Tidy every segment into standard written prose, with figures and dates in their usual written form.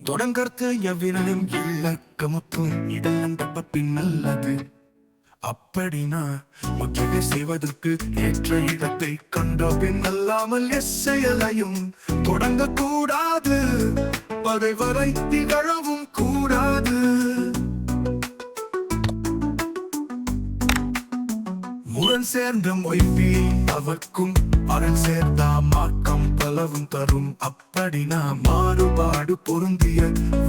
தொடங்கர்த்து எவ்விரலும் இலக்கமுத்தும் இதெல்லாம் தப்ப பின்னல்லது. அப்படினா முற்றுகை செய்வதற்கு ஏற்ற இடத்தை கண்ட பின் அல்லாமல் எச்செயலையும் தொடங்க கூடாது. பகைவரை திகழவும் கூடாது. முரண் சேர்ந்த மொய்பி அவர்க்கும் அரண் சேர்ந்தா மாக்கம் பலவும் தரும். அப்படினா மாறுபாடு பொருந்திய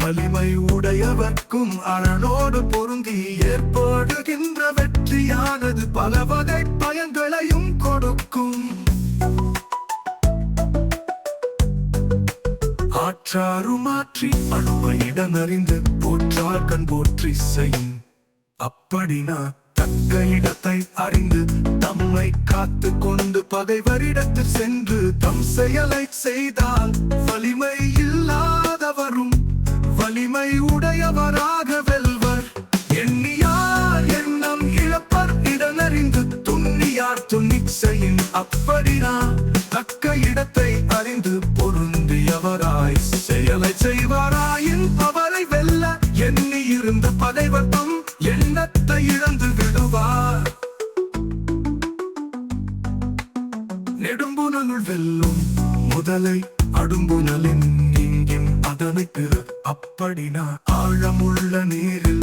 வலிமை உடையவர்க்கும் அரணோடு பொருந்தி ஏற்படுகின்ற வெற்றியானது பல வகை பயன்களையும் கொடுக்கும். ஆற்றாறு மாற்றி அணுவை இடனறிந்து போற்றார் கண் போற்றி செய்யும். அப்படினா தக்க இடத்தை அறிந்து தம்மை காத்து கொண்டு பகைவரிடத்தில் சென்று தம் செயலை செய்தால் வலிமை இல்லாதவரும் வலிமை உடையவராக வெல்வர். எண்ணியார் எண்ணம் இழப்பர் இடனறிந்து துண்ணியார் துணிச்சையின். அப்படினா தக்க இடத்தை அறிந்து பொருந்தியவராய் செயலை செய்வாராயின் அவரை வெல்ல எண்ணி இருந்த பகைவர் தம் எண்ணத்தை இழந்து விடுவார். நெடும்புணலுள் வெல்லும் முதலை அடும்புணலின் நீங்கின் அதனை பெற. அப்படினா ஆழமுள்ள நீரில்